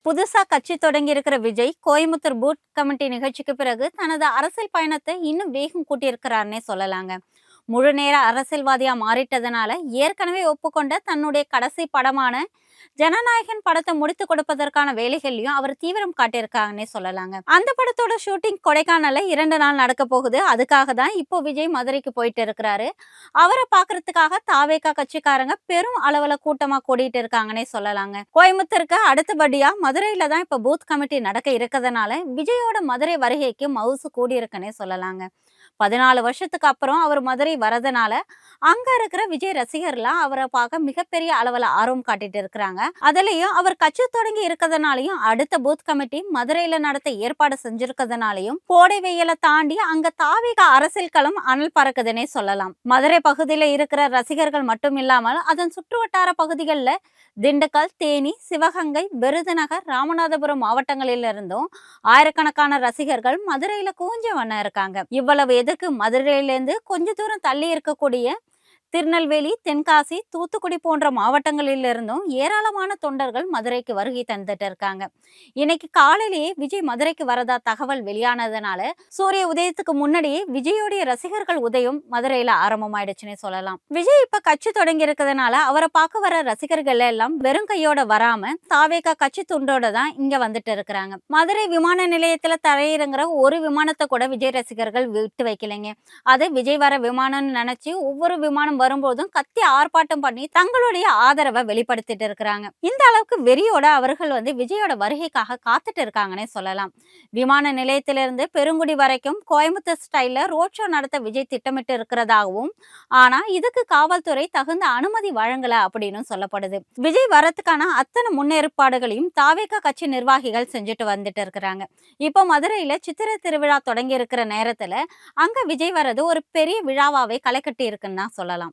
புதுசா கட்சி தொடங்கி இருக்கிற விஜய் கோயம்புத்தூர் பூத் கமிட்டி நிகழ்ச்சிக்கு பிறகு தனது அரசியல் பயணத்தை இன்னும் வேகம் கூட்டியிருக்கிறாருன்னே சொல்லலாங்க. முழு நேர அரசியல்வாதியா மாறிட்டதுனால ஏற்கனவே ஒப்புக்கொண்ட தன்னுடைய கடைசி படமான ஜனநாயகன் படத்தை முடித்து கொடுப்பதற்கான வேலைகள்லயும் அவர் தீவிரம் காட்டியிருக்காங்கன்னே சொல்லலாங்க. அந்த படத்தோட ஷூட்டிங் கொடைக்கானல்ல 2 நாள் நடக்க போகுது. அதுக்காக தான் இப்போ விஜய் மதுரைக்கு போயிட்டு இருக்கிறாரு. அவரை பாக்குறதுக்காக தாவேகா கட்சிக்காரங்க பெரும் அளவுல கூட்டமா கூடிட்டு இருக்காங்கன்னே சொல்லலாங்க. கோயம்புத்தூருக்கு அடுத்தபடியா மதுரையில தான் இப்ப பூத் கமிட்டி நடக்க இருக்கிறதுனால விஜயோட மதுரை வருகைக்கு மவுசு கூடி இருக்குன்னே சொல்லலாங்க. 14 வருஷத்துக்கு அப்புறம் அவர் மதுரை வரதுனால அங்க இருக்கிற விஜய் ரசிகர்லாம் அவரை பார்க்க மிகப்பெரிய அளவுல ஆர்வம் காட்டிட்டு இருக்கிறாங்க. அதுலயும் அவர் கட்சி தொடங்கி இருக்கிறதுனாலயும் அடுத்த பூத் கமிட்டி மதுரையில நடத்த ஏற்பாடு செஞ்சிருக்கிறதுனாலயும் கோடை வெயில தாண்டி அங்க தாவேகா அரசியல் களம் அனல் பறக்குதுன்னே சொல்லலாம். மதுரை பகுதியில இருக்கிற ரசிகர்கள் மட்டும் இல்லாமல் அதன் சுற்றுவட்டார பகுதிகளில் திண்டுக்கல், தேனி, சிவகங்கை, விருதுநகர், ராமநாதபுரம் மாவட்டங்களிலிருந்தும் ஆயிரக்கணக்கான ரசிகர்கள் மதுரையில கூஞ்ச வண்ணம் இருக்காங்க. இவ்வளவு எதுக்கு மதுரையிலேருந்து கொஞ்ச தூரம் தள்ளி இருக்கக்கூடிய திருநெல்வேலி, தென்காசி, தூத்துக்குடி போன்ற மாவட்டங்களில் இருந்தும் ஏராளமான தொண்டர்கள் மதுரைக்கு வருகை தந்துட்டு இருக்காங்க. இன்னைக்கு காலையிலேயே விஜய் மதுரைக்கு வரதா தகவல் வெளியானதுனால சூரிய உதயத்துக்கு முன்னாடியே விஜயோடைய ரசிகர்கள் உதயம் மதுரையில ஆரம்பமாயிடுச்சுன்னே சொல்லலாம். விஜய் இப்ப கட்சி தொடங்கி இருக்கிறதுனால அவரை பார்க்க வர ரசிகர்கள் எல்லாம் வெறும் கையோட வராம தாவேகா கட்சி துண்டோட தான் இங்க வந்துட்டு இருக்கிறாங்க. மதுரை விமான நிலையத்துல தரையிறங்குற ஒரு விமானத்தை கூட விஜய் ரசிகர்கள் விட்டு வைக்கலைங்க. அது விஜய் வர விமானம்னு நினைச்சு ஒவ்வொரு விமானம் வரும்போதும் கத்தி ஆர்ப்பாட்டம் பண்ணி தங்களுடைய ஆதரவை வெளிப்படுத்திட்டு இருக்கிறாங்க. இந்த அளவுக்கு வெறியோட அவர்கள் விஜயோட வருகைக்காக காத்துட்டு இருக்காங்கன்னே சொல்லலாம். விமான நிலையத்திலிருந்து பெருங்குடி வரைக்கும் கோயம்புத்தூர் ஸ்டைல்ல ரோட் ஷோ நடத்த விஜய் திட்டமிட்டு இருக்கிறதாகவும், ஆனா இதுக்கு காவல்துறை தகுந்த அனுமதி வழங்கல அப்படின்னு சொல்லப்படுது. விஜய் வரத்துக்கான அத்தனை முன்னேற்பாடுகளையும் தாவேகா கட்சி நிர்வாகிகள் செஞ்சுட்டு வந்துட்டு இருக்கிறாங்க. இப்போ மதுரையில சித்திரை திருவிழா தொடங்கி இருக்கிற நேரத்துல அங்க விஜய் வர்றது ஒரு பெரிய விழாவாவே களை கட்டி இருக்குன்னு தான் சொல்லலாம்.